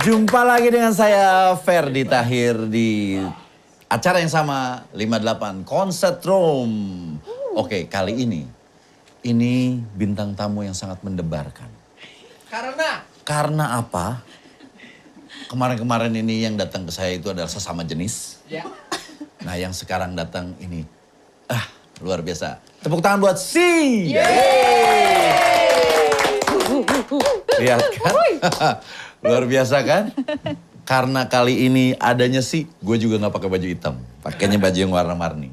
Jumpa lagi dengan saya Ferdi Tahir di acara yang sama 58 Concert Room. Oke, kali ini bintang tamu yang sangat mendebarkan. Karena apa? Kemarin-kemarin ini yang datang ke saya itu adalah sesama jenis. Ya. Nah, yang sekarang datang ini luar biasa. Tepuk tangan buat Si. Lihat kan? Luar biasa kan? Karena kali ini adanya Si, gue juga gak pakai baju hitam. Pakainya baju yang warna-warni.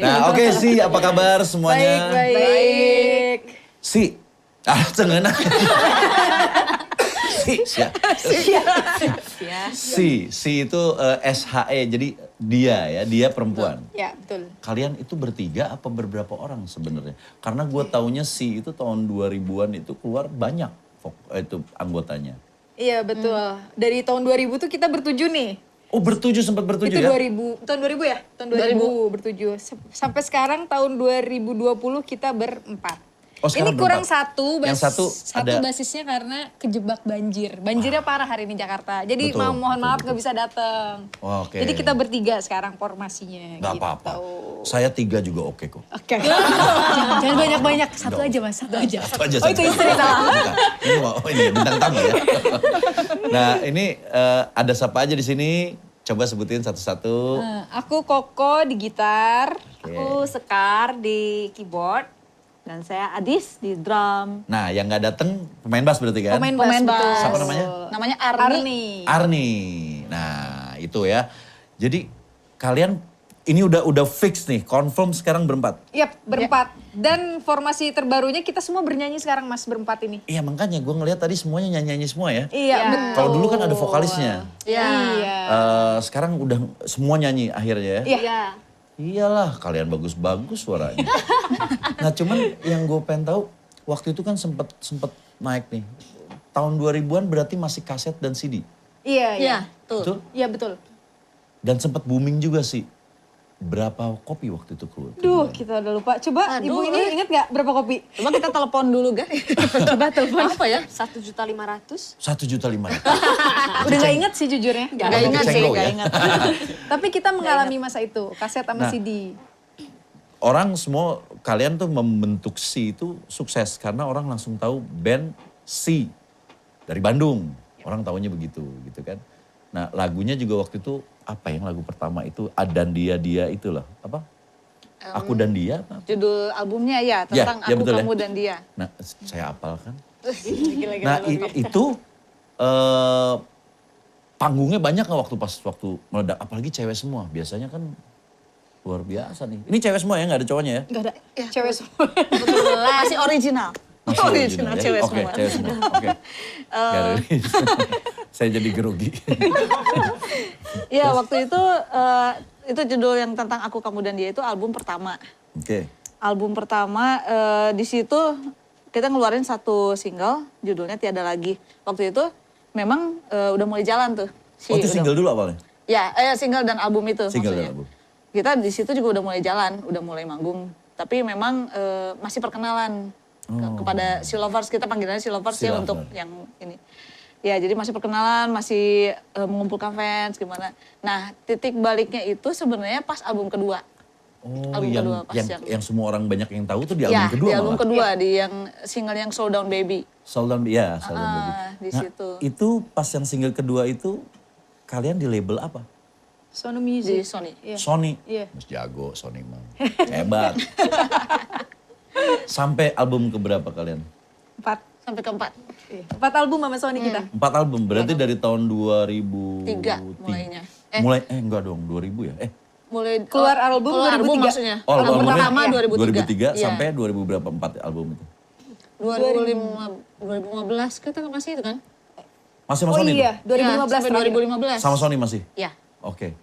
Nah oke Si, apa kabar semuanya? Baik. Si, cengenah. Si itu SHE, jadi dia perempuan. Ya, betul. Kalian itu bertiga apa beberapa orang sebenarnya? Karena gue taunya Si itu tahun 2000-an itu keluar banyak itu anggotanya. Iya, betul. Dari tahun 2000 tuh kita bertujuh nih. Oh sempat bertujuh Itu ya? 2000, tahun 2000 ya? Tahun 2000 bertujuh. Sampai sekarang tahun 2020 kita berempat. Oh, ini sekarang kurang berempat. satu, Yang satu ada basisnya karena kejebak banjir. Banjirnya parah hari ini Jakarta. Jadi Betul, mohon maaf betul. gak bisa datang. Oh, oke. Jadi kita bertiga sekarang formasinya. Gak gitu. apa-apa. Saya 3 juga oke kok. Oke. Jangan banyak-banyak. Satu aja mas, satu aja. Satu aja. Oh itu istri salah. Bukan. Ini bintang tamu ya. Nah ini ada siapa aja di sini? Coba sebutin satu-satu. Aku Koko di gitar. Aku Sekar di keyboard. Dan saya Adis di drum. Nah yang gak dateng pemain bass berarti kan? Pemain bass. Siapa namanya? Namanya Arni. Arni. Nah itu ya. Jadi kalian ini udah fix nih, confirm sekarang berempat? Yap, berempat. Dan formasi terbarunya kita semua bernyanyi sekarang mas, berempat ini. Iya makanya gue ngeliat tadi semuanya nyanyi-nyanyi semua ya. Iya, betul. Kalau dulu kan ada vokalisnya. Iya. Sekarang udah semua nyanyi akhirnya ya? Iya. Iyalah, kalian bagus-bagus suaranya. Nah cuman yang gue pengen tahu, waktu itu kan sempet naik nih. Tahun 2000-an berarti masih kaset dan CD. Iya. Betul? Iya, betul. Dan sempet booming juga sih. Berapa kopi waktu itu keluar? Duh, kita udah lupa. Coba ibu ini inget gak berapa kopi? Coba kita telepon dulu guys. Coba telepon. Apa ya? 1.500.000. 1.500.000. Udah gak inget sih jujurnya. Gak ingat sih, Cenggau gak ya? ingat. Tapi kita mengalami masa itu, kaset sama Nah. CD. Orang semua, kalian tuh membentuk Si itu sukses. Karena orang langsung tahu band Si dari Bandung. Orang taunya begitu gitu kan. Nah lagunya juga waktu itu apa yang lagu pertama itu Dan Dia itulah apa? Aku dan Dia apa? Judul albumnya ya tentang ya, Aku, betul ya. Kamu dan Dia. Nah saya hafal kan. Gila-gila. Nah itu panggungnya banyak nggak waktu meledak? Apalagi cewek semua. Biasanya kan luar biasa nih. Ini cewek semua ya, nggak ada cowoknya ya? Gak ada cewek semua. Masih original. Masih original ya? cewek Oke, semua. cewek semua. Oke. Saya jadi grogi. Iya waktu itu judul yang tentang Aku, Kamu dan Dia itu album pertama. Oke. Album pertama di situ kita ngeluarin satu single judulnya Tiada Lagi. Waktu itu memang udah mulai jalan tuh. Oh itu single dulu awalnya? Ya, single dan album itu Single maksudnya. dan album. Kita di situ juga udah mulai jalan, udah mulai manggung. Tapi memang masih perkenalan kepada Si Lovers. Kita panggilannya Si Lovers Si ya Lover. untuk yang ini. Ya jadi masih perkenalan, masih mengumpulkan fans gimana. Nah titik baliknya itu sebenarnya pas album kedua. Oh Album kedua pas yang semua orang banyak yang tahu tuh di album Ya, kedua di album malah? kedua, di yang single yang Slow Down Baby. Soul Down, ya Soul Down Baby. di Nah, situ. itu pas yang single kedua itu kalian di label apa? Sony Di Music. Sony. Iya. Sony. Iya. Mas jago Sony mah. Hebat. Sampai album keberapa kalian? 4. Sampai keempat. 4 album sama Sony kita. 4 album, berarti dari tahun 2003. 3 mulainya. Enggak dong, 2000 ya? Mulai Keluar album keluar 2003. maksudnya. Oh, album albumnya pertama 2003. 2003 Iya. sampai 2000 berapa 4 album itu? 2015 kita masih itu kan? Masih sama Oh Sony iya, tuh? 2015 Ya, sampai terakhir. 2015. Sama Sony masih? Ya. Oke.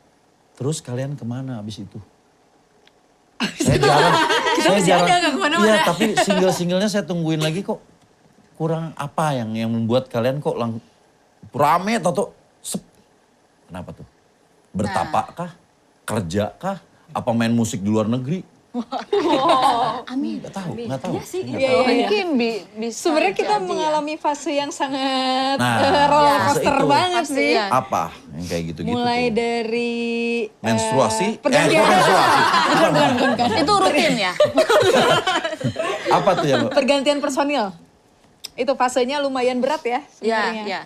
Terus kalian kemana abis itu? Saya jarang. Iya, tapi single-singlenya saya tungguin lagi kok. Kurang apa yang membuat kalian kok rame atau sep. Kenapa tuh? Bertapa kah? Kerja kah? Apa main musik di luar negeri? Amin. Nggak tahu. Iya sih. Nggak Iya, tahu. iya. Mungkin bisa Sebenarnya kita jadi ya. mengalami fase yang sangat Nah, roller fase coaster itu. banget Pasti, sih. ya. Apa yang kayak gitu-gitu Mulai tuh? dari Menstruasi? pergantian, Kok menstruasi? Itu rutin ya? Apa tuh yang pergantian personil. Itu fasenya lumayan berat ya sebenarnya. Iya.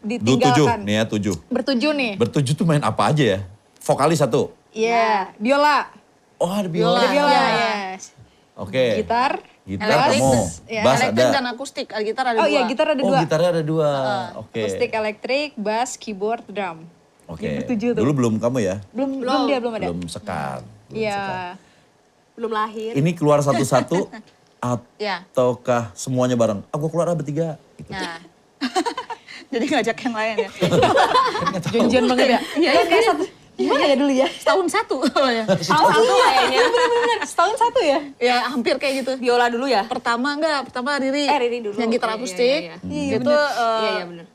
Ditinggalkan. nih ya 7. Bertujuh nih. Bertujuh tuh main apa aja ya? Vokalis 1. Iya, biola. Oh ada biola. Ada biola, Iya. yes. Oke. Gitar. Gitar Elektrik, kamu. ya. Bass Elektrik ada. dan akustik, gitar ada Oh dua. iya, gitar ada Oh dua. gitarnya ada 2. Oke. Akustik, elektrik, bass, keyboard, drum. Oke. Jadi bertujuh tuh. Dulu belum kamu ya? Belum dia belum ada. Belum Sekar. Belum Sekar. Iya. Belum lahir. Ini keluar satu-satu Iya. ataukah semuanya bareng? Aku keluar bertiga. Gitu. Nah. Jadi ngajak yang lain ya. Janjian banget ya. Iya, kayak satu. Gimana ya dulu ya? Setahun satu ya. Salah satu kayaknya. Bener-bener setahun satu ya? Ya hampir kayak gitu. Biola dulu ya? Pertama Riri. Riri dulu. Yang gitar Iya, akustik. iya, iya. Itu Iya bener.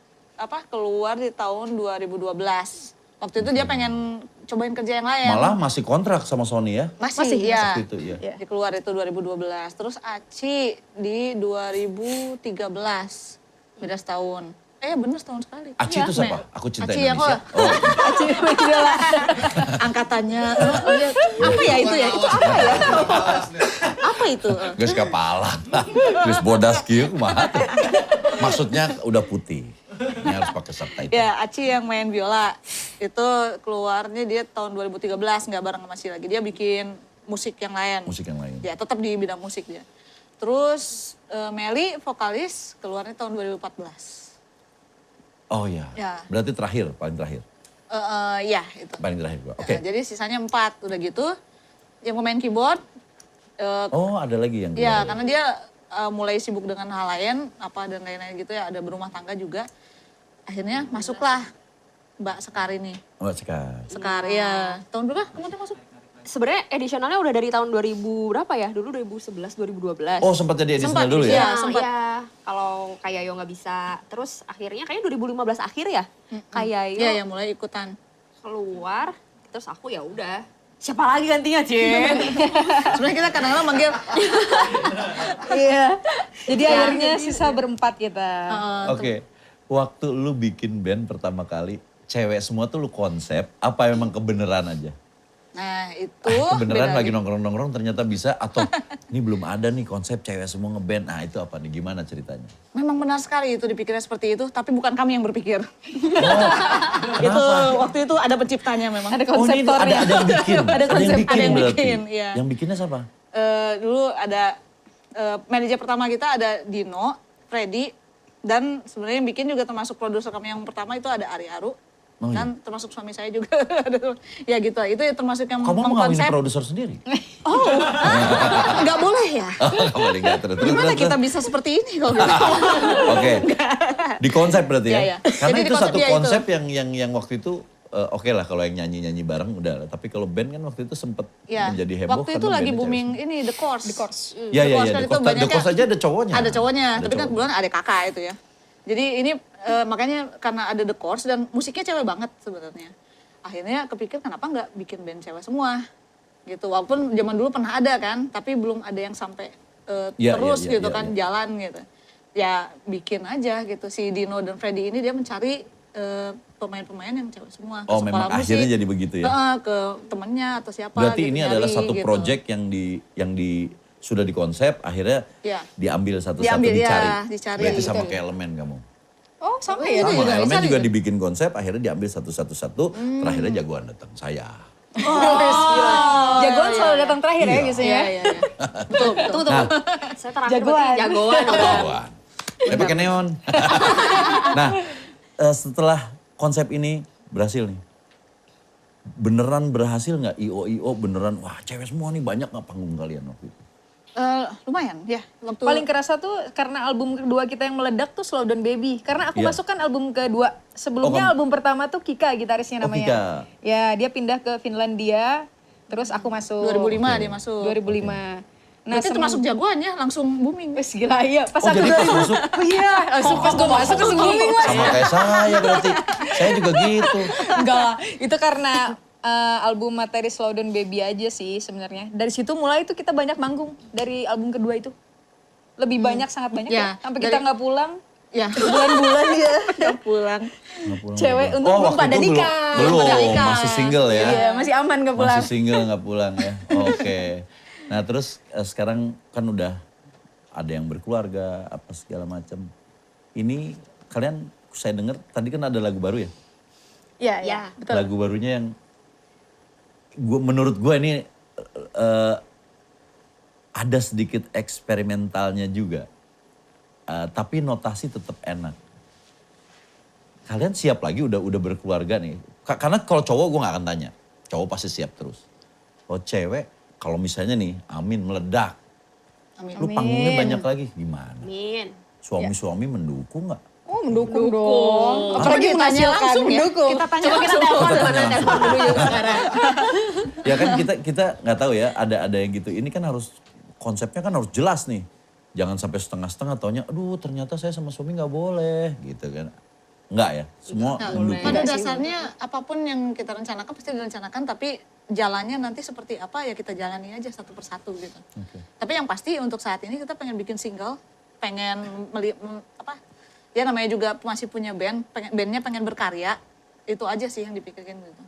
keluar di tahun 2012. Waktu itu dia pengen cobain kerja yang lain. Malah masih kontrak sama Sony ya? Masih ya. Waktu itu ya. Dia keluar itu 2012. Terus Aci di 2013. Beda setahun. Bener setahun sekali. Aci itu siapa? Aku cinta Aci yang Indonesia. Aci biola. Angkatannya. Apa ya itu ya? Itu apa ya? Apa itu? Geus kepala. Geus bodas kieu kumaha teh. Maksudnya udah putih. Ini harus pakai subtitle. Ya, Aci yang main biola. Itu keluarnya dia tahun 2013, nggak bareng sama Aci lagi. Dia bikin musik yang lain. Musik yang lain. Ya, tetap di bidang musik dia. Terus Meli, vokalis, keluarnya tahun 2014. Oh iya. Ya. Berarti terakhir, paling terakhir. Ya, itu. Paling terakhir gua. Nah, Oke. jadi sisanya 4, udah gitu. Yang pemain keyboard, Oh ada lagi yang ya karena dia mulai sibuk dengan hal lain, apa dan lain-lain gitu ya, ada berumah tangga juga. Akhirnya masuklah Mbak Sekar ini. Oh Sekar. Sekar, ya. Tahun berapa kamu tuh masuk? Sebenarnya edisionalnya udah dari tahun 2000 berapa ya? Dulu 2011, 2012. Oh sempat jadi edisional dulu Iya, ya? sempat. Iya, kalau kayak Yo nggak bisa. Terus akhirnya kayaknya 2015 akhir ya. Kayak Yo Iya, yang mulai ikutan. keluar, terus aku ya udah. Siapa lagi gantinya, Jen? Sebenarnya kita kadang-kadang manggil Iya. Jadi akhirnya sisa berempat kita. Oke. Waktu lu bikin band pertama kali, cewek semua tuh lu konsep, apa memang kebenaran aja? Nah, itu Kebenaran beda lagi nih. nongkrong-nongkrong ternyata bisa, atau ini belum ada nih konsep cewek semua ngeband. Nah itu apa nih, gimana ceritanya? Memang benar sekali itu dipikirnya seperti itu, tapi bukan kami yang berpikir. Oh, Itu kenapa? waktu itu ada penciptanya memang. Ada Oh ini konseptornya. ada yang bikin, Ada konsep, ada yang berarti. bikin, iya. Yang bikinnya siapa? Dulu ada manajer pertama kita ada Dino, Freddy, dan sebenarnya yang bikin juga termasuk produser kami yang pertama itu ada Ari Aru. Oh, iya. Dan termasuk suami saya juga. Ya gitu, itu termasuk yang Kamu mau ngawinin mengkonsep. produser sendiri? Nggak boleh ya? Nggak boleh, nggak. Terus, Gimana terus, kita terus. bisa seperti ini kalau gitu? Oke, di konsep berarti ya? Iya, iya. Karena Jadi itu di konsep satu dia itu. konsep yang waktu itu oke lah kalau yang nyanyi-nyanyi bareng udah. Tapi kalau band kan waktu itu sempat Ya, menjadi heboh. waktu itu karena lagi bandnya booming cewek ini The Course. The Course. Iya, iya, iya. kan The itu Course- The banyaknya- Course aja ada cowoknya. Ada cowoknya, Ada tapi kan cowok. kebetulan ada kakak itu ya. Jadi ini makanya karena ada The Course dan musiknya cewek banget sebenarnya. Akhirnya kepikir kenapa nggak bikin band cewek semua gitu. Walaupun zaman dulu pernah ada kan, tapi belum ada yang sampai Iya, terus iya, gitu iya, kan iya. jalan gitu. Ya bikin aja gitu. Si Dino dan Freddy ini dia mencari pemain-pemain yang cewek semua. ke Oh sekolah memang musik. akhirnya jadi begitu ya? Ke temennya atau siapa. Berarti gitu, ini nyari adalah satu gitu. project yang sudah dikonsep, akhirnya Iya. diambil satu-satu Diambil, ya, dicari. dicari Berarti gitu. sama kayak elemen kamu. Oh sama Iya, ya? itu Sama juga, elemen bisa juga juga. dibikin konsep, akhirnya diambil satu-satu, terakhirnya jagoan datang saya. Jagoan selalu datang terakhir ya Iya. biasanya. Iya, iya, iya. Betul, betul. Tunggu. Saya terakhir Jagoan. berarti jagoan. Jagoan. Saya pakai neon. Nah, setelah konsep ini berhasil nih, beneran berhasil nggak IO beneran, wah cewek semua nih banyak nggak panggung kalian waktu itu? Lumayan ya. Waktu Paling kerasa tuh karena album kedua kita yang meledak tuh Slow Down Baby. Karena aku Iya. masuk kan album kedua. Sebelumnya kamu- album pertama tuh Kika gitarisnya Oh, namanya. Kika. Ya dia pindah ke Finlandia. Terus aku masuk. 2005 dia masuk. 2005. Nah, itu termasuk jagoan ya, langsung booming. Wes gila iya. Pas Oh aku jadi pas masuk, Oh iya, langsung pas gue masuk langsung booming mas. sama kayak saya berarti. Saya juga gitu. Enggak lah, itu karena album Materi Slow Down Baby aja sih sebenarnya. Dari situ mulai tuh kita banyak manggung dari album kedua itu. Lebih banyak, sangat banyak Ya, ya. Sampai kita nggak pulang. Ya, Bulan-bulan ya. nggak pulang. Nggak pulang, Cewek nggak untuk pulang. belum pada itu nikah. Belum, Pada nikah. masih single ya. Iya, masih aman nggak pulang. Masih single nggak pulang ya. Oke. Nah terus sekarang kan udah ada yang berkeluarga apa segala macam. Ini kalian saya dengar tadi kan ada lagu baru ya. Iya, iya, Ya. betul. Lagu barunya yang menurut gue ini ada sedikit eksperimentalnya juga. Tapi notasi tetap enak. Kalian siap lagi udah berkeluarga nih. Karena kalau cowok gue gak akan tanya. Cowok pasti siap terus. Kalau cewek, kalau misalnya nih, amin meledak. Amin. Lu panggungnya banyak lagi, gimana? Amin. Suami-suami mendukung gak? Oh mendukung dong. Apalagi Coba ditanya menghasilkan, langsung ya. mendukung. Kita tanya Coba kita langsung. telepon Kita mana tanya telepon dulu yuk sekarang. Ya kan kita nggak tahu ya, ada yang gitu. Ini kan harus, konsepnya kan harus jelas nih. Jangan sampai setengah-setengah taunya, aduh ternyata saya sama suami nggak boleh gitu kan. Enggak ya, semua Nah, mendukung. pada dasarnya apapun yang kita rencanakan pasti direncanakan, tapi jalannya nanti seperti apa ya kita jalani aja satu persatu gitu. Oke. Tapi yang pasti untuk saat ini kita pengen bikin single, pengen ya namanya juga masih punya band, bandnya pengen berkarya, itu aja sih yang dipikirin gitu.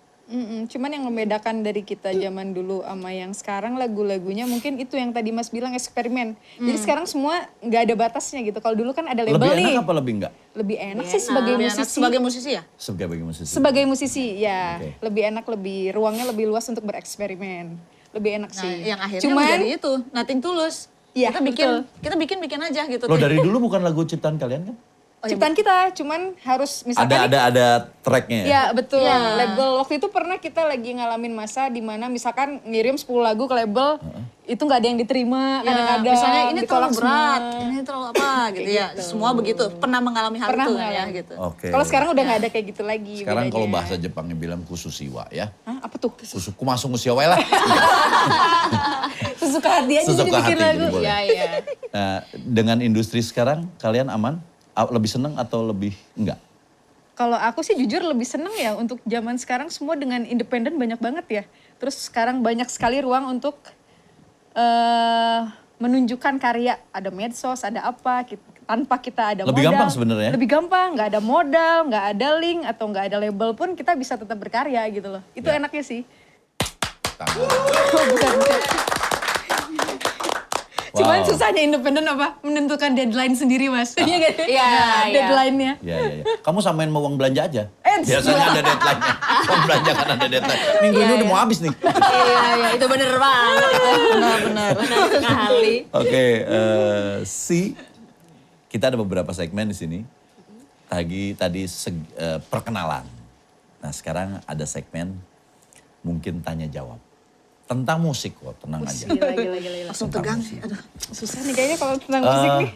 Cuman yang membedakan dari kita zaman dulu sama yang sekarang lagu-lagunya mungkin itu yang tadi Mas bilang eksperimen. Jadi sekarang semua nggak ada batasnya gitu. Kalau dulu kan ada label Lebih nih. enak apa lebih enggak? Lebih enak sih sebagai Lebih enak musisi. sebagai musisi ya? Sebagai musisi. Sebagai musisi ya, Oke. lebih enak, ruangnya lebih luas untuk bereksperimen. Lebih enak Nah, sih. yang akhirnya Cuman menjadi itu, Nothing Tulus. Iya, kita bikin aja gitu. Lo dari dulu bukan lagu ciptaan kalian kan? ciptaan kita, cuman harus misalkan Ada tracknya ya? ya betul, Iya. label. Waktu itu pernah kita lagi ngalamin masa di mana misalkan ngirim 10 lagu ke label, itu nggak ada yang diterima, Ya, kadang-kadang misalnya ini ditolak terlalu berat, semua. ini terlalu apa gitu ya. Semua begitu, pernah mengalami hal Pernah itu kan ya mengalami. gitu. Oke. Kalau sekarang udah nggak ada kayak gitu lagi. Sekarang kalau bedanya. bahasa Jepangnya bilang kususiwa ya. Hah, apa tuh? Kusuku masuk usia lah. Sesuka hati aja Sesuka jadi bikin hati, lagu. jadi boleh. Iya, iya. Nah, dengan industri sekarang kalian aman? Lebih seneng atau lebih enggak? Kalau aku sih jujur lebih seneng ya untuk zaman sekarang semua dengan independen banyak banget ya. Terus sekarang banyak sekali ruang untuk menunjukkan karya. Ada medsos, ada apa, tanpa kita ada Lebih modal. gampang sebenarnya? Lebih gampang, nggak ada modal, nggak ada link, atau nggak ada label pun kita bisa tetap berkarya gitu loh. Itu Ya. enaknya sih. Tangan. Buset. Cuman Wow. susahnya independen apa? Menentukan deadline sendiri mas. Iya kan? Iya, iya. Deadline-nya. Ya. Kamu samain mau uang belanja aja. Eh, Biasanya ada deadline-nya. Uang belanja kan ada deadline. Minggu ini udah mau habis nih. Iya, itu bener banget. Benar-benar. Bener sekali. Oke, kita ada beberapa segmen di sini. Tadi perkenalan. Nah sekarang ada segmen mungkin tanya jawab. Tentang musik kok, tenang aja. Gila. Langsung tegang sih. Aduh. Susah nih kayaknya kalau tentang musik nih.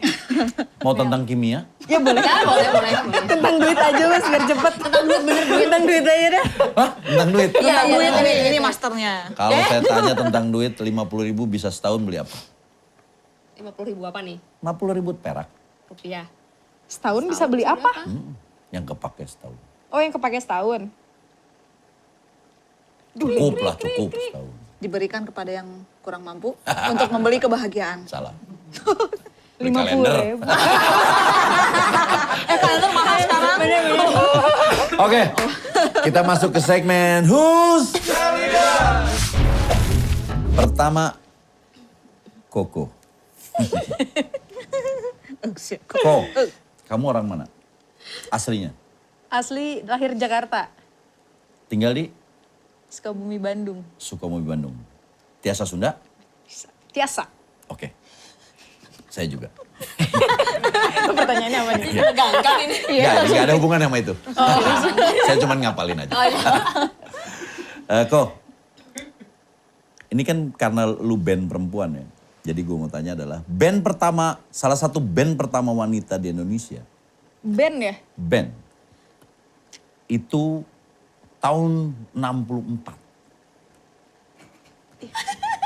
Mau tentang kimia? Ya boleh. Ya, boleh. Tentang duit aja mas biar cepet. Tentang duit bener duit. Tentang duit aja deh. Hah? Tentang duit? Iya, iya. ini masternya. Kalau saya tanya tentang duit 50.000 bisa setahun beli apa? 50.000 apa nih? 50.000 perak. Rupiah. Setahun bisa beli apa? Yang kepake setahun. Oh yang kepake setahun. Cukup lah, cukup setahun. Diberikan kepada yang kurang mampu untuk membeli kebahagiaan. Salah. Beli 50.000. Kalender mahal sekarang. Oke, kita masuk ke segmen Who's Pertama, Koko. Koko, kamu orang mana? Aslinya? Asli lahir Jakarta. Tinggal di Sukabumi Bandung. Sukabumi, Bandung. Tiasa Sunda? Tiasa. Oke. Saya juga. Pertanyaannya apa nih? Menegangkan ini. Nggak ada hubungan sama itu. Saya cuma ngapalin aja. Ko, ini kan karena lu band perempuan ya. Jadi gue mau tanya adalah band pertama, salah satu band pertama wanita di Indonesia. Band ya? Band. Itu tahun 64.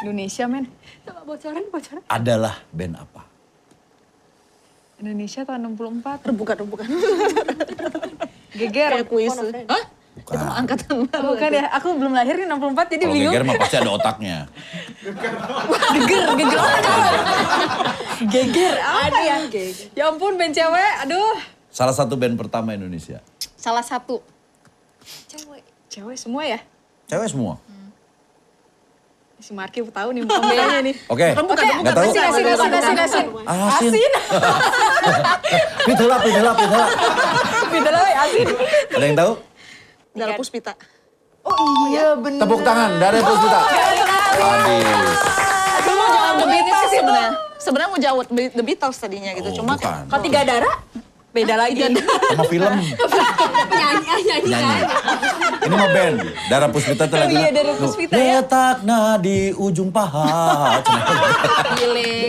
Indonesia men. Coba bocoran. Adalah band apa? Indonesia tahun 64. Rebukan. Geger. Kayak kuis. Hah? Bukan. Itu angkatan baru. Bukan ya, aku belum lahir nih 64 jadi Kalau bingung. geger mah pasti ada otaknya. Geger apa? Geger apa ya? Ya ampun band cewek, aduh. Salah satu band pertama Indonesia. Salah satu. Cewek. Cewek semua ya? Cewek semua. Si Marky tahu nih muka-mukanya nih. Oke, Bukan, nggak tahu. Asin. Asin. Pidela. Gitu loh, asin. Ada yang tahu? Dara Puspita. Oh iya bener. Tepuk tangan dari Puspita. Habis. Aku mau jawab The Beatles sih sebenarnya. Sebenarnya mau jawab The Beatles tadinya gitu. Oh, Cuma bukan. Kalau tiga darah, beda lagi. Sama film. Nyanyi. Nyanyi. Ini mah band. Dara Puspita tuh lagi. Iya, Dara Puspita ya. Letakna di ujung paha. Gile.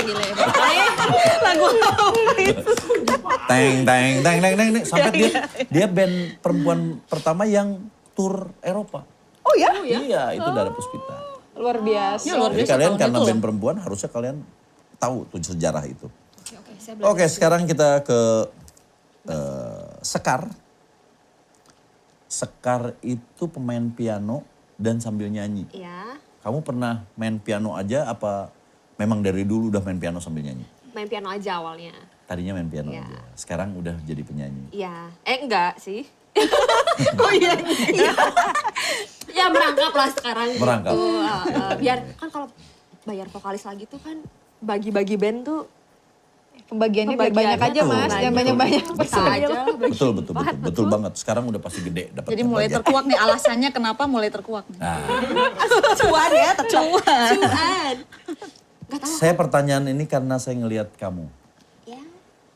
lagu apa itu? Teng. Sampai dia band perempuan pertama yang tur Eropa. Oh ya? Iya, itu Dara Puspita. Luar biasa. Ya, luar Jadi biasa kalian tahun karena itu band loh. perempuan harusnya kalian tahu tuh sejarah itu. Oke, saya belajar. Oke, sekarang kita ke Sekar. Sekar itu pemain piano dan sambil nyanyi. Iya, Kamu pernah main piano aja apa memang dari dulu udah main piano sambil nyanyi? main piano aja awalnya. Tadinya main piano Iya. aja. Sekarang udah jadi penyanyi. Iya, enggak sih. Oh iya. Ya merangkap lah sekarang. Merangkap. Gitu. Biar kan kalau bayar vokalis lagi tuh kan bagi-bagi band tuh Pembagiannya biar banyak aja Betul, mas, jangan betul. banyak. bisa aja. bagi Betul banget. Sekarang udah pasti gede dapat. Jadi mulai bagian. terkuak nih alasannya kenapa mulai terkuak nih. Nah, Cuan ya, cuan. Cuan. Gak tahu. saya pertanyaan ini karena saya ngelihat kamu. Ya.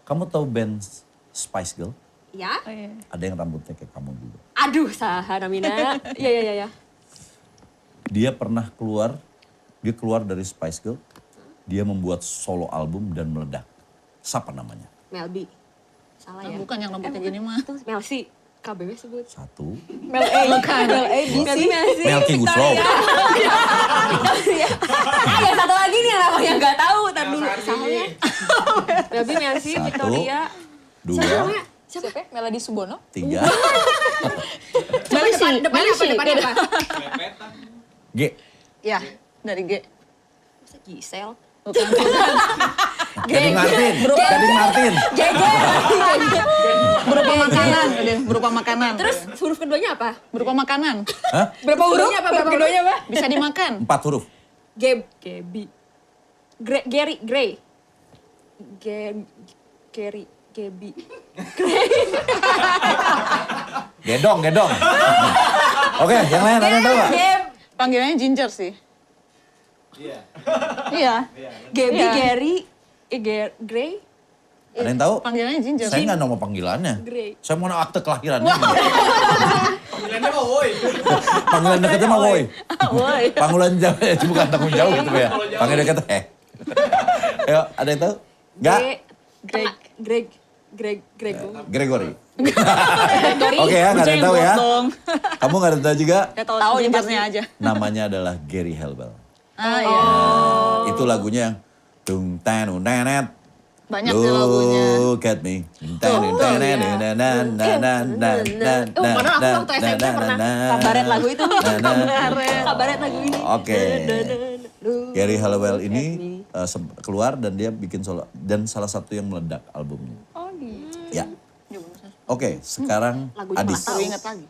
Kamu tahu band Spice Girl? Ya. Ada yang rambutnya kayak kamu juga. Aduh, saha namina. Iya. Dia pernah keluar dari Spice Girl. Dia membuat solo album dan meledak. Siapa namanya? Melby. Salah ya. Bukan yang rambutnya gini mah. Itu Melsi. KBW sebut. Satu. Mel A, Melby Melsi. Melky Guslow. Yang satu lagi nih yang namanya nggak tahu. Ntar dulu. Salahnya. Melby Melsi, Satu. Victoria. Dua. Siapa namanya? Siapa ya? Melody Subono? Tiga. Depannya apa? Depannya apa? G. Ya, dari G. Masa Gisel? Bukan. Gading Martin. Berupa makanan, udah, berupa makanan. Terus huruf keduanya apa? Berupa makanan. Hah? Berapa huruf? Berapa keduanya apa? Bisa dimakan. 4 huruf. Gebi. Gary. Gray. Gary. Gebi. Gedong. Oke, yang lain ada yang tahu gak? Panggilannya Ginger sih. Iya. Gebi, Iya. Gary, Gray. Ada yang tahu? Panggilannya Ginger. Saya nggak nama panggilannya. Gray. Saya mau akte kelahirannya. Panggilannya mah woi. Panggilan dekatnya mah woi. Woi. Panggilan jauh, bukan tanggung jauh gitu ya. Panggilan dekatnya Ayo, ada yang tahu? Enggak? Grego. Gregory. Gary. Oke ya, nggak ada yang tahu ya. Dong. Kamu nggak ada yang tahu juga? Ya tahu Gingernya aja. Namanya adalah Gary Halbell. Ah iya. Itu lagunya yang tung tan nenet. Banyak sih lagunya. Look at me. Padahal aku waktu SMP pernah kabaret lagu itu. Kabaret lagu ini. Oke. Gary Halliwell ini keluar dan dia bikin solo dan salah satu yang meledak albumnya. Oh gitu. Ya. Oke, sekarang Lagunya Adis. nggak tahu. Ingat lagi.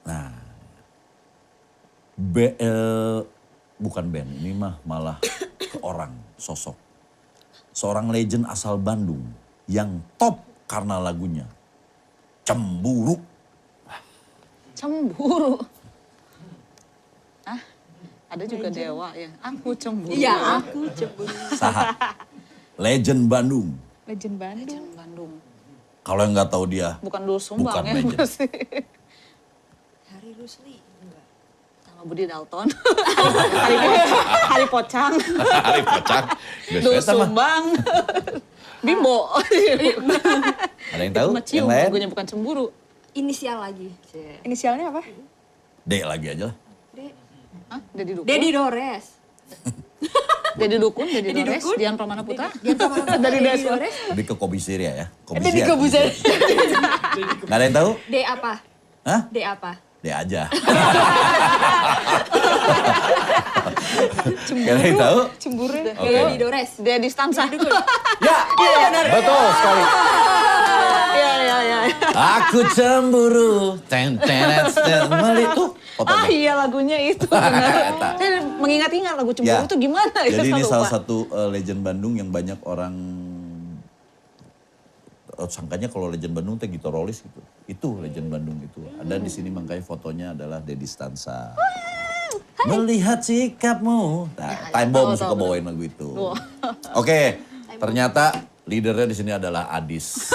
Nah, bukan band, ini mah malah ke orang, sosok. Seorang legend asal Bandung yang top karena lagunya Cemburu. Cemburu. Ah, ada juga Dewa ya. Aku cemburu. Iya, aku cemburu. Saha. Legend Bandung. Legend Bandung. Legend Bandung. Kalau yang nggak tahu dia, Bukan Dul Sumbang Bukan ya. legend. Pasti. Harry Rusli. Sama Budi Dalton. Hari Pocang. Hari Pocang. Dul Sumbang. Bimbo. Ada yang tahu? Cuma cium, Yang lain? lagunya bukan cemburu. Inisial lagi. Inisialnya apa? D lagi aja lah. Hah? Dedi Dukun? Dedi Dores. Dedi Dukun, Dedi Dedi Dores, Dukun. Dian Pramana Putra. Dari Dores. Lebih ke Kobi Syria ya. Dedi Kobuzer. Nggak ada yang tahu? D apa? Hah? D apa? D aja. Kalian tahu? Cemburu. Oke. Dedi Dores. Dia distansa. Ya, betul sekali. Iya. Aku cemburu, tuh fotonya. Iya lagunya itu benar. Eta. Saya mengingat-ingat lagu cemburu Ya. itu gimana ya, Jadi ini saya salah lupa. satu legend Bandung yang banyak orang sangkanya kalau legend Bandung teh gitarolis gitu. Itu legend Bandung itu. Ada di sini makanya fotonya adalah Dedi Stansa. Melihat sikapmu. Nah, Time Bomb suka bawain lagu itu. Oke, ternyata leadernya di sini adalah Adis.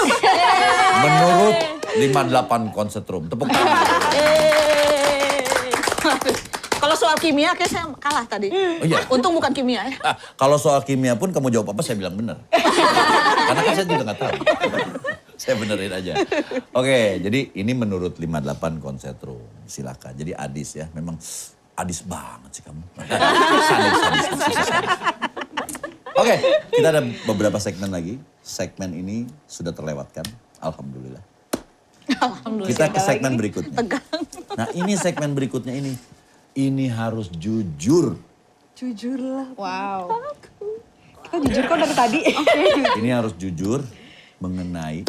Menurut 58 Concert Room. Tepuk tangan. Kalau soal kimia kayak saya kalah tadi. Oh iya. Untung bukan kimia ya. Kalau soal kimia pun kamu jawab apa saya bilang benar. Karena kan saya juga nggak tahu. Saya benerin aja. Oke, jadi ini menurut 58 Concert Room. Silakan. Jadi Adis ya, memang Adis banget sih kamu. Sadis. Oke, kita ada beberapa segmen lagi. Segmen ini sudah terlewatkan, alhamdulillah. Alhamdulillah. Kita ke segmen berikutnya. Nah ini segmen berikutnya ini harus jujur. Wow. Kita jujur kok dari tadi. Ini harus jujur mengenai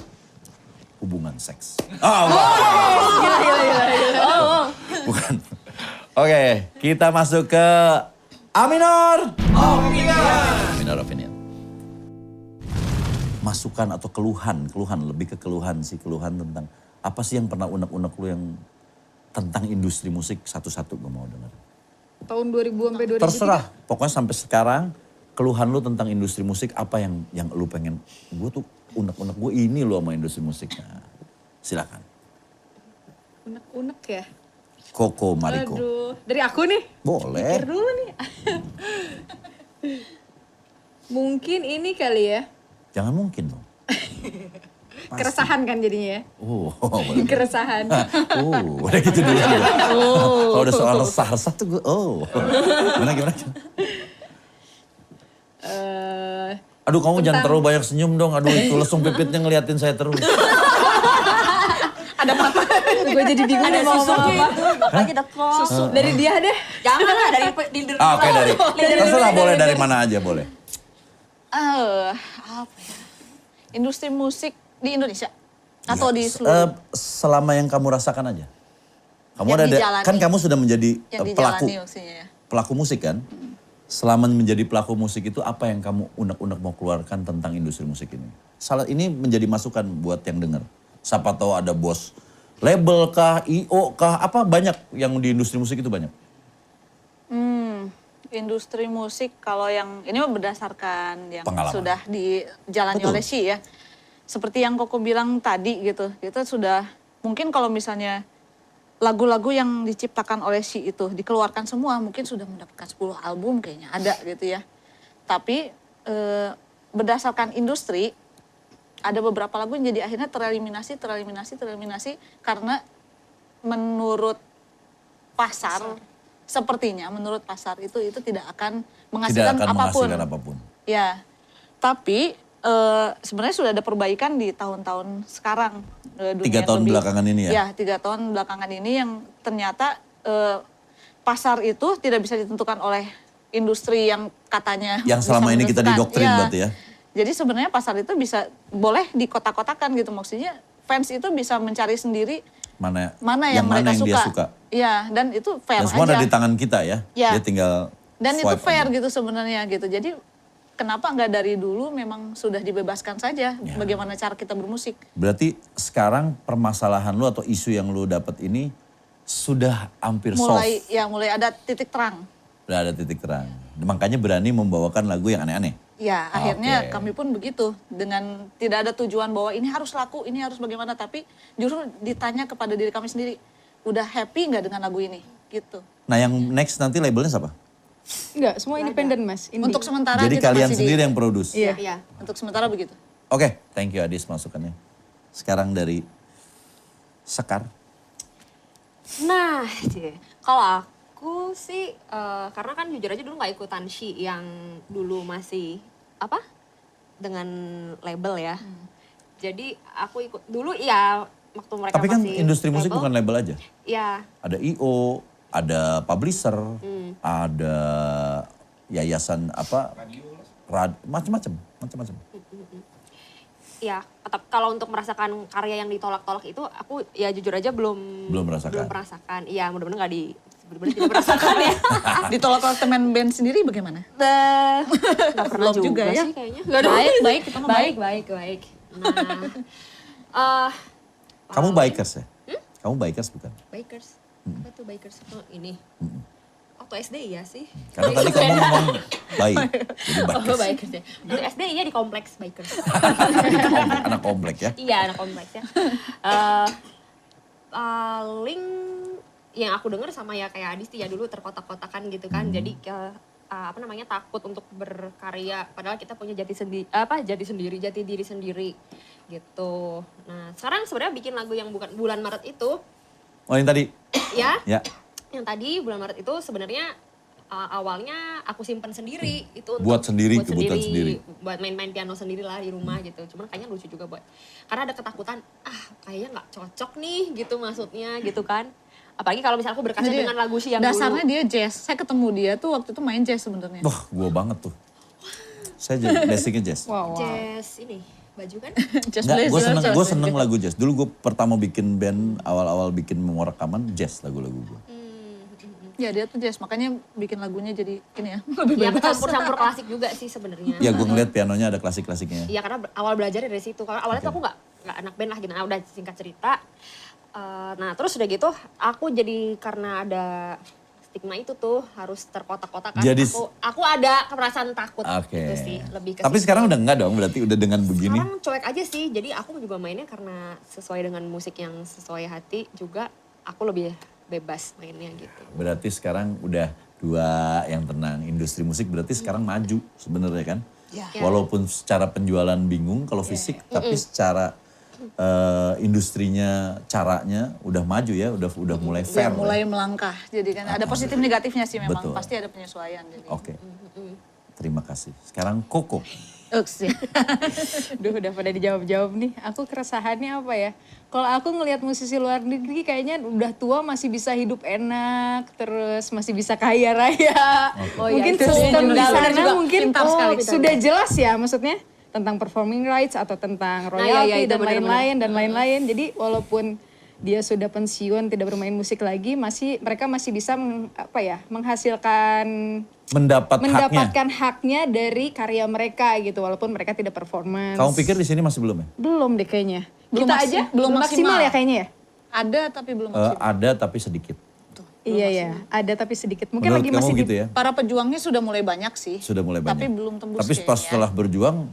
hubungan seks. Bukan. Oke, kita masuk ke Aminor. Aminor Opinion. Masukan atau keluhan, lebih ke keluhan tentang apa sih yang pernah unek-unek lu yang tentang industri musik satu-satu gue mau dengar. Tahun 2000 sampai 2000. Terserah, pokoknya sampai sekarang keluhan lu tentang industri musik apa yang lu pengen, gue tuh unek-unek gue ini lu sama industri musik. Nah, silakan. Unek-unek ya. Koko Mariko. Aduh, dari aku nih. Boleh. Pikir dulu nih. Mungkin ini kali ya. Jangan mungkin dong. Keresahan kan jadinya ya. Oh, boleh. Keresahan. Udah gitu dulu. Kalau udah soal resah tuh gue, Gimana? Aduh kamu jangan terlalu banyak senyum dong. Aduh itu lesung pipitnya ngeliatin saya terus. Gue jadi bingung Ada mau ngomong susunya apa. itu, makanya dekor. Dari dia deh. Jangan lah dari leader. Oke dari. Terserah boleh dari mana aja boleh. Apa ya? Industri musik di Indonesia atau di seluruh Selama yang kamu rasakan aja. Kamu Yang ada dijalani. kan kamu sudah menjadi yang pelaku dijalani maksudnya ya. pelaku musik kan? Selama menjadi pelaku musik itu apa yang kamu unek-unek mau keluarkan tentang industri musik ini? Salah ini menjadi masukan buat yang dengar. Siapa tahu ada bos label kah, IO kah, apa banyak yang di industri musik itu banyak. Industri musik kalau yang ini mah berdasarkan yang Pengalaman. sudah dijalani Betul. oleh Sy ya. Seperti yang Koko bilang tadi gitu. Kita sudah mungkin kalau misalnya lagu-lagu yang diciptakan oleh Sy itu dikeluarkan semua mungkin sudah mendapatkan 10 album kayaknya ada gitu ya. Tapi berdasarkan industri ada beberapa lagu yang jadi akhirnya tereliminasi karena menurut pasar. Sepertinya menurut pasar itu tidak akan menghasilkan Tidak akan apapun. menghasilkan apapun. Ya, tapi sebenarnya sudah ada perbaikan di tahun-tahun sekarang. 3 tahun belakangan ini ya? Ya, 3 tahun belakangan ini yang ternyata pasar itu tidak bisa ditentukan oleh industri yang katanya Yang bisa selama ini kita menentukan. didoktrin Ya. berarti ya? Jadi sebenarnya pasar itu bisa boleh dikotak-kotakan gitu, maksudnya fans itu bisa mencari sendiri Mana yang mereka dia suka. Iya, dan itu fair Dan semua aja. ada di tangan kita ya. Ya. Dia tinggal Dan itu swipe fair aja. gitu sebenarnya gitu. Jadi kenapa nggak dari dulu memang sudah dibebaskan saja Ya. bagaimana cara kita bermusik. Berarti sekarang permasalahan lu atau isu yang lu dapat ini sudah hampir solve. Mulai ada titik terang. Udah ada titik terang. Makanya berani membawakan lagu yang aneh-aneh. Ya, akhirnya Oke. kami pun begitu dengan tidak ada tujuan bahwa ini harus laku, ini harus bagaimana, tapi justru ditanya kepada diri kami sendiri, udah happy nggak dengan lagu ini gitu. Nah yang next nanti labelnya siapa? Enggak, semua independen Mas. Indie. Untuk sementara Jadi kita kalian masih sendiri yang produce? Iya. Iya. untuk sementara begitu. Oke, thank you Adis masukannya. Sekarang dari Sekar. Nah, kalau aku sih karena kan jujur aja dulu nggak ikutan Sy yang dulu masih dengan label ya. Jadi aku ikut dulu ya waktu mereka Tapi kan masih industri musik label. bukan label aja. Ya, Ada IO, ada publisher, ada yayasan macam-macam. ya. Kalau untuk merasakan karya yang ditolak-tolak itu, aku ya jujur aja belum merasakan. Iya, mudah-mudahan benar-benar tidak merasakan ya. Ditolak-tolak teman band sendiri bagaimana? Nggak pernah Belum juga ya. sih kayaknya. Nggak ada. Baik, kita mah Baik. Nah, Kamu bikers ya? Kamu bikers bukan? bikers. Apa tuh bikers? Oh, ini. Waktu SD iya sih. Karena tadi kamu ngomong baik, jadi Oh, bikers. bikers ya. Waktu SD iya di kompleks bikers. Anak komplek ya. Iya, anak kompleks ya. Paling yang aku dengar sama ya kayak Adisti ya dulu terkotak-kotakan gitu kan. Jadi takut untuk berkarya padahal kita punya jati diri sendiri gitu. Nah, sekarang sebenarnya bikin lagu yang bukan bulan Maret itu Oh yang tadi? ya. Ya. Yang tadi bulan Maret itu sebenarnya awalnya aku simpen sendiri itu untuk Buat sendiri, kebutuhan sendiri. buat main-main piano sendiri lah di rumah gitu. Cuman kayaknya lucu juga karena ada ketakutan kayaknya nggak cocok nih gitu maksudnya gitu kan. Apalagi kalau misalnya aku berkaca Jadi, dengan lagu si yang dasarnya dulu. dia jazz. Saya ketemu dia tuh waktu itu main jazz sebenarnya. Wah, gua banget tuh. Saya jadi basicnya jazz. Wow. Jazz ini baju kan. Jazz Enggak, blazer. gue seneng lagu jazz. Dulu gue pertama bikin band, awal-awal bikin mau rekaman jazz lagu-lagu gue. Ya dia tuh jazz, makanya bikin lagunya jadi ini ya, lebih Ya bebas. campur-campur klasik juga sih sebenarnya. Ya gue ngeliat pianonya ada klasik-klasiknya. Iya karena awal belajar dari situ. Karena awalnya tuh aku nggak anak band lah gitu. Nah udah singkat cerita. Nah terus udah gitu aku jadi karena ada stigma itu tuh harus terkotak-kotakan. Jadi- Aku ada perasaan takut Oke. gitu sih. Lebih ke Tapi situ. sekarang udah enggak dong, berarti udah dengan begini. Sekarang cuek aja sih. Jadi aku juga mainnya karena sesuai dengan musik yang sesuai hati juga aku lebih bebas mainnya gitu. Berarti sekarang udah dua yang tenang. Industri musik berarti sekarang maju sebenarnya kan. Ya. Walaupun secara penjualan bingung kalau fisik, tapi secara industrinya, caranya udah maju ya, udah mulai fair. Udah mulai melangkah. Jadi kan ada positif negatifnya sih memang. Betul. Pasti ada penyesuaian. Jadi. Oke. Terima kasih. Sekarang Koko. Uks, ya. Duh udah pada dijawab-jawab nih. Aku keresahannya apa ya? Kalau aku ngelihat musisi luar negeri kayaknya udah tua masih bisa hidup enak, terus masih bisa kaya raya. Oh iya, Mungkin itu sistem juga di benar sana juga. mungkin Pintar sekali. sudah jelas ya maksudnya tentang performing rights atau tentang Nah, iya, royalty iya, itu dan benar-benar. lain-lain. Jadi walaupun dia sudah pensiun tidak bermain musik lagi, mereka masih bisa menghasilkan mendapatkan haknya dari karya mereka gitu walaupun mereka tidak performance. Kamu pikir di sini masih belum ya? Belum deh kayaknya. Belum Kita maksimal- aja belum maksimal ya kayaknya ya? Ada tapi belum maksimal. Ada tapi sedikit. Iya ya, ada tapi sedikit. Mungkin Menurut lagi kamu masih gitu ya? Para pejuangnya sudah mulai banyak sih. Sudah mulai banyak. Tapi belum tembus Tapi kayaknya. setelah berjuang,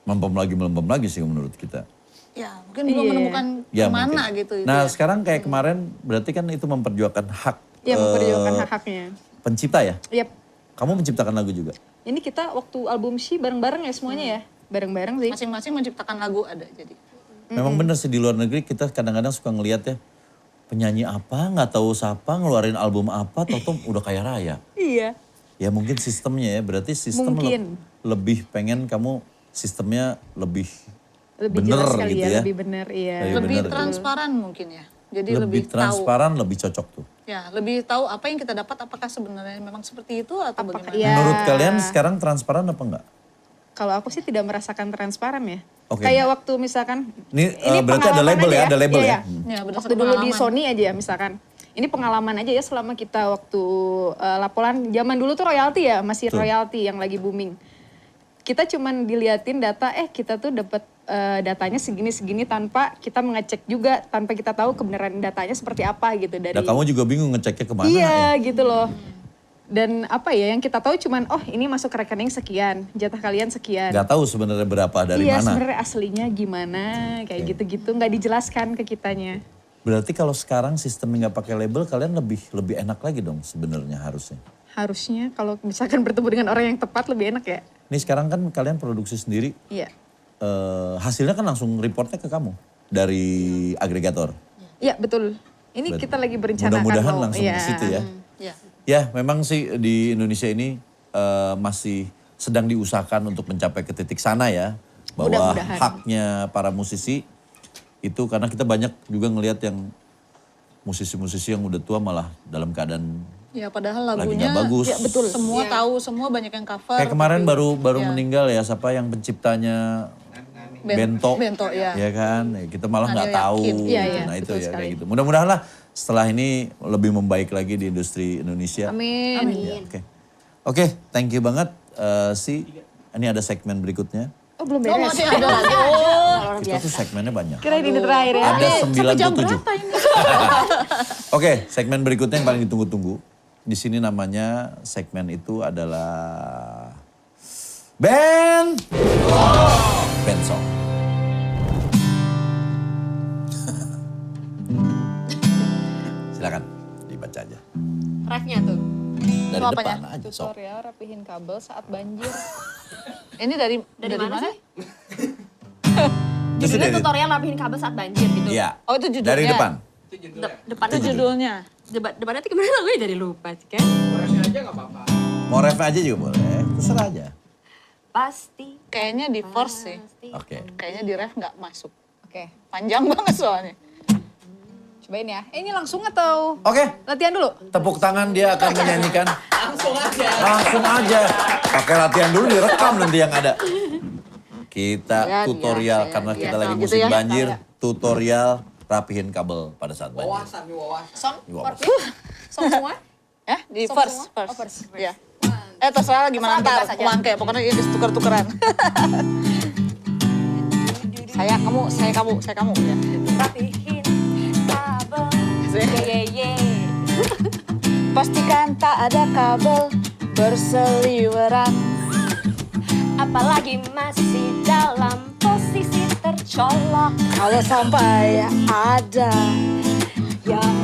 melempem lagi sih menurut kita. Ya mungkin belum menemukan Ya, kemana mungkin. gitu. itu Nah ya. sekarang kayak kemarin berarti kan itu memperjuangkan hak ya memperjuangkan hak-haknya. pencipta ya? Yap. Kamu menciptakan lagu juga? Ini kita waktu album She bareng-bareng ya semuanya ya? Bareng-bareng sih. Masing-masing menciptakan lagu ada jadi. Memang bener sih di luar negeri kita kadang-kadang suka ngeliat ya. Penyanyi apa, nggak tahu siapa, ngeluarin album apa, toto udah kaya raya. Iya. Ya mungkin sistemnya ya, berarti sistem Mungkin. lebih pengen kamu sistemnya lebih Lebih bener jelas kali gitu ya, ya. lebih bener iya. Lebih Lebih benar. transparan mungkin ya. Jadi lebih lebih tahu. transparan, lebih cocok tuh. Ya, lebih tahu apa yang kita dapat apakah sebenarnya memang seperti itu atau bagaimana. iya. Menurut kalian sekarang transparan apa enggak? Kalau aku sih tidak merasakan transparan ya. Oke. Kayak waktu misalkan Ini berarti ada pengalaman label aja ya, ada label Iya, ya? Ya, Waktu berdasarkan dulu di pengalaman. Sony aja ya misalkan. Ini pengalaman aja ya selama kita waktu laporan zaman dulu tuh royalty ya, masih Betul. royalty yang lagi booming. Kita cuman diliatin data, kita tuh dapat datanya segini-segini tanpa kita mengecek juga, tanpa kita tahu kebenaran datanya seperti apa gitu dari. Nah kamu juga bingung ngeceknya kemana Iya ya? gitu loh. Dan apa ya yang kita tahu cuman ini masuk ke rekening sekian, jatah kalian sekian. Gak tahu sebenarnya berapa dari Iya mana. sebenarnya aslinya gimana kayak gitu-gitu nggak dijelaskan ke kitanya. Berarti kalau sekarang sistemnya nggak pakai label, kalian lebih enak lagi dong sebenarnya harusnya. Harusnya kalau misalkan bertemu dengan orang yang tepat lebih enak ya. Ini sekarang kan kalian produksi sendiri, Iya. hasilnya kan langsung reportnya ke kamu dari agregator. Iya betul. Ini kita lagi berencana Mudah-mudahan langsung ke situ ya. Ya. Ya memang sih di Indonesia ini masih sedang diusahakan untuk mencapai ke titik sana ya. Bahwa Mudah-mudahan. haknya para musisi itu karena kita banyak juga ngelihat yang musisi-musisi yang udah tua malah dalam keadaan Ya padahal lagi lagunya nggak bagus. ya betul. Semua tahu, semua banyak yang cover. Kayak kemarin tapi- baru ya. meninggal ya siapa yang penciptanya Bento. Bento ya. Ya kan, ya, kita malah nggak Nggak tahu. yakin. Iya, iya, Nah itu betul ya sekali. kayak gitu. Mudah-mudahan lah setelah ini lebih membaik lagi di industri Indonesia. Amin. Ya, Oke, thank you banget. Ini ada segmen berikutnya. Oh belum Oh beres. masih ada lagi. Oh. Kita tuh segmennya banyak. Kira ini terakhir ya. Ada Sampai jam 97. berapa ini? Oke, segmen berikutnya yang paling ditunggu-tunggu. Di sini namanya segmen itu adalah band song. Silakan dibaca aja. Refnya tuh. Dari Itu apanya? depan aja, sok. Tutorial rapihin kabel saat banjir. Ini dari Mana sih? Itu sih Judulnya dari- tutorial rapihin kabel saat banjir gitu. Iya. Oh, itu judulnya. Dari depan. Depannya Itu judulnya. depannya tuh gimana lagunya jadi lupa sih kan? Orangnya aja nggak apa-apa. Mau ref aja juga boleh. Terserah aja. Pasti. Kayaknya di verse sih. Oke. Kayaknya di ref nggak masuk. Oke, Panjang banget soalnya. cobain ya. Ini langsung atau Oke. latihan dulu? Tepuk tangan dia akan menyanyikan. Langsung aja. Langsung aja. Pakai latihan dulu direkam nanti yang ada. Kita Ya, tutorial biasa ya, karena kita biasa. lagi Gitu musim ya. banjir. Tutorial rapihin kabel pada saat banjir. Wawasan nih wawasan. Song, Wow. song semua? Ya, di Song verse, semua? verse. Oh, verse. Ya. Terserah gimana Terserah, ntar, bebas aja. kumangke. Pokoknya ini tuker-tukeran. Saya kamu. Ya. Rapihin kabel. Ye ye. Pastikan tak ada kabel berseliweran. Apalagi masih dalam posisi tercolok. Kalau sampai ada yang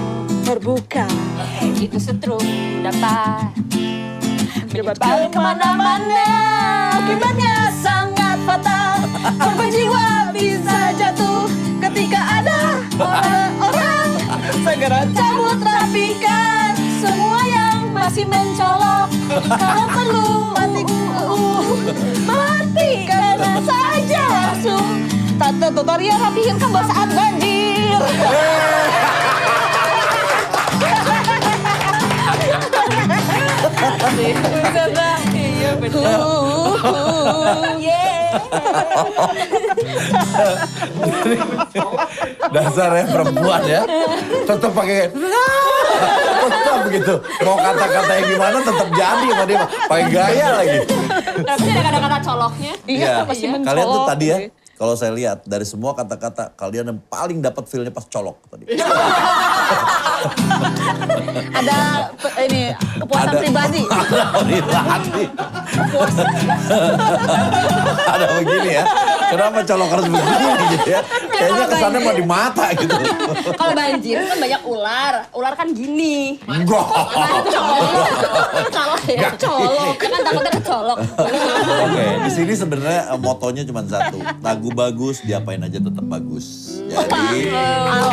terbuka, Itu setrum dapat menyebar kemana-mana. Akibatnya sangat fatal. Sampai jiwa bisa jatuh ketika ada orang. Segera cabut rapikan semua yang masih mencolok. Kalau perlu matikan saja langsung. Tante tutorial rapihin kabel saat banjir. Iya bener. Dasarnya perempuan ya. Tetap pakai tetap begitu. Mau kata-kata yang gimana tetap jadi sama dia. Pakai gaya lagi. Tapi ada kata-kata coloknya. Iya, masih mencolok. Kalian tuh tadi ya, gitu. kalau saya lihat dari semua kata-kata kalian yang paling dapat feel-nya pas colok tadi. Ada ini kepuasan pribadi. Pribadi. Ada begini ya. Kenapa colok harus begini gitu ya? Kayaknya kesannya mau di mata gitu. Kalau banjir kan banyak ular. Ular kan gini. Enggak. Colok ya. Colok. Kan takutnya kecolok. Oke, di sini sebenarnya motonya cuma satu. Lagu bagus, diapain aja tetap bagus. Jadi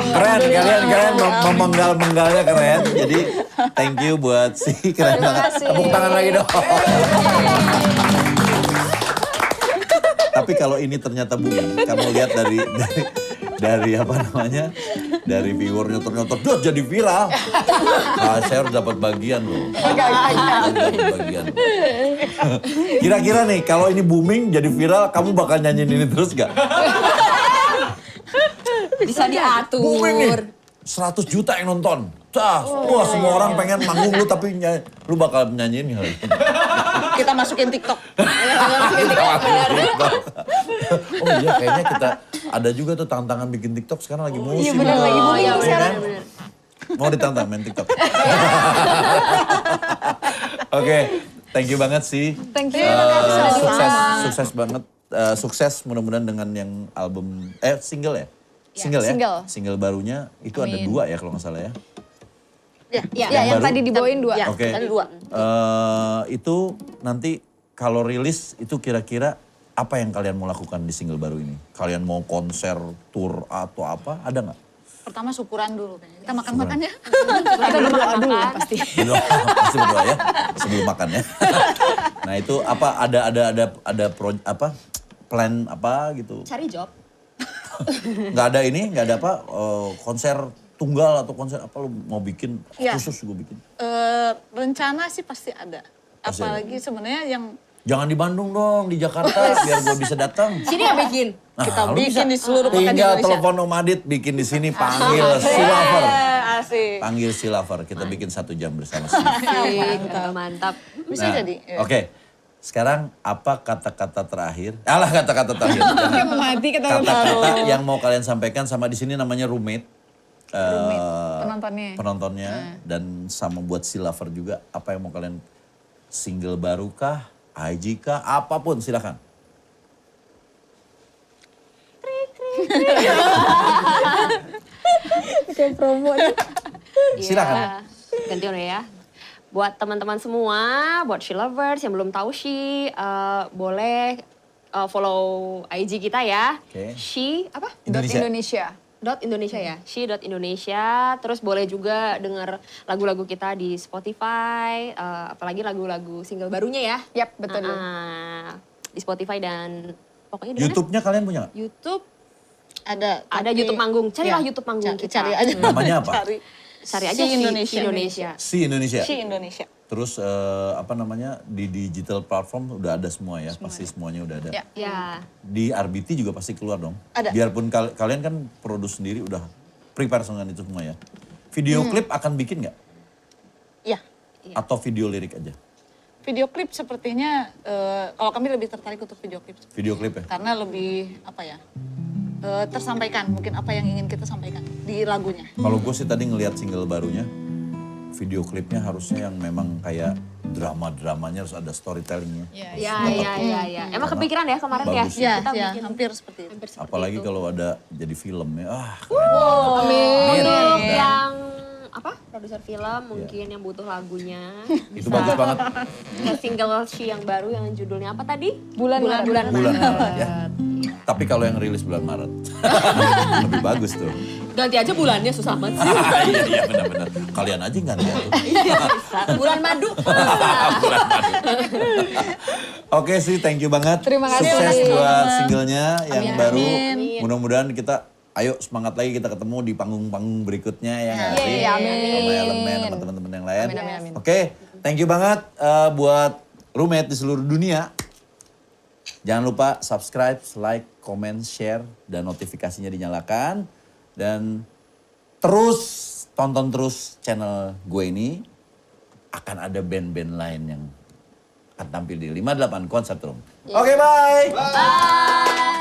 keren kalian memenggal-menggalnya keren. Jadi thank you buat si keren banget. Tepuk tangan lagi dong. Tapi kalau ini ternyata booming, kamu lihat dari apa namanya, dari viewer nyotor-nyotor, duh jadi viral. Nah, saya harus dapat bagian loh. Harus dapat bagian. Kira-kira nih, kalau ini booming jadi viral, kamu bakal nyanyiin ini terus gak? Bisa diatur. Booming nih, 100 juta yang nonton. Wah semua orang pengen manggung lu tapi lu bakal nyanyiin kali. Kita masukin TikTok. Oh iya kayaknya kita ada juga tuh tantangan bikin TikTok sekarang lagi musim. Iya bener, lagi booming Iya sekarang. kan? Mau ditantang main TikTok. Oke, thank you banget sih. Thank you. Sukses banget. Sukses mudah-mudahan dengan yang album single ya? Single ya? single. Single barunya itu ada 2 ya kalau nggak salah ya. Ya, Ya, Yang yang baru? tadi dibawain 2. ya, Oke. tadi 2. Itu nanti kalau rilis itu kira-kira apa yang kalian mau lakukan di single baru ini? Kalian mau konser, tour atau apa? Ada nggak? Pertama syukuran dulu kayaknya. Kita makan-makan ya. Kita berdoa dulu ya pasti. Berdoa, pasti berdoa ya sebelum makan ya. Nah itu apa ada plan apa gitu? Cari job. Nggak ada ini, nggak ada apa, konser tunggal atau konser apa lu mau bikin Iya. khusus gue bikin? Rencana sih pasti ada. Pasti ada. Apalagi sebenarnya yang Jangan di Bandung dong, di Jakarta biar gue bisa datang. Sini yang bikin. kita lu bikin bisa. di seluruh kota di Tinggal Indonesia. telepon Om Adit, bikin di sini, panggil si lover. Asik. Panggil si lover, kita bikin 1 jam bersama si. Mantap. Bisa Nah, jadi. ya. Oke, sekarang apa kata-kata terakhir? Alah, kata-kata terakhir. Kayak mati Kata-kata yang mau kalian sampaikan sama di sini namanya roommate. penontonnya. Penontonnya dan sama buat si lover juga, apa yang mau kalian, single baru kah, IG kah, apapun silakan. Kayak promo. Silakan. Iya. Ganti udah ya. Buat teman-teman semua, buat She Lovers yang belum tahu She, boleh follow IG kita ya. Oke. She apa? Indonesia. Indonesia ya, she.indonesia. Terus boleh juga denger lagu-lagu kita di Spotify, apalagi lagu-lagu single barunya ya. Yap, betul. Di Spotify dan pokoknya di mana? YouTube-nya kalian punya nggak? YouTube. Ada. Ada tapi- YouTube manggung. Carilah ya, YouTube manggung kita. Cari aja. Namanya apa? Cari aja She She Indonesia. Indonesia. Si Indonesia. She Indonesia. Terus apa namanya, di digital platform udah ada semua ya, pasti semuanya udah ada. Ya. Ya. Di RBT juga pasti keluar dong. Ada. Biarpun kalian kan produce sendiri udah prepare dengan itu semua ya. Video klip akan bikin nggak? Iya. Atau video lirik aja? Video klip sepertinya, kalau kami lebih tertarik untuk video klip. Video klip ya? Karena lebih, apa ya, tersampaikan. Mungkin apa yang ingin kita sampaikan di lagunya. Kalau gue sih tadi ngelihat single barunya, video klipnya harusnya yang memang kayak drama-dramanya harus ada storytellingnya. Ya. Emang kepikiran ya kemarin ya? Bagus. Ya, Kita ya, bikin hampir seperti itu. hampir seperti Apalagi itu. kalau ada jadi film ya, Amin. Untuk yang apa produser film mungkin yang butuh lagunya itu bagus banget. ke single She yang baru yang judulnya apa tadi? Bulan Maret. Bulan Maret ya. Tapi kalau yang rilis bulan Maret, lebih bagus tuh. Ganti aja bulannya susah banget sih. Iya benar-benar. Kalian aja nggak lihat tuh. Iya, bisa. Bulan madu. Oke sih, thank you banget. Terima kasih. Sukses buat singlenya yang Amin. baru. Amin. Mudah-mudahan kita, ayo semangat lagi kita ketemu di panggung-panggung berikutnya ya nggak sih? Yeay, amin. Sama elemen, sama teman-teman yang lain. Amin, amin, amin. Oke, thank you banget buat roommate di seluruh dunia. Jangan lupa subscribe, like, comment, share, dan notifikasinya dinyalakan. Dan terus tonton terus channel gue ini. Akan ada band-band lain yang akan tampil di 58 Concert Room. Oke, bye. Bye.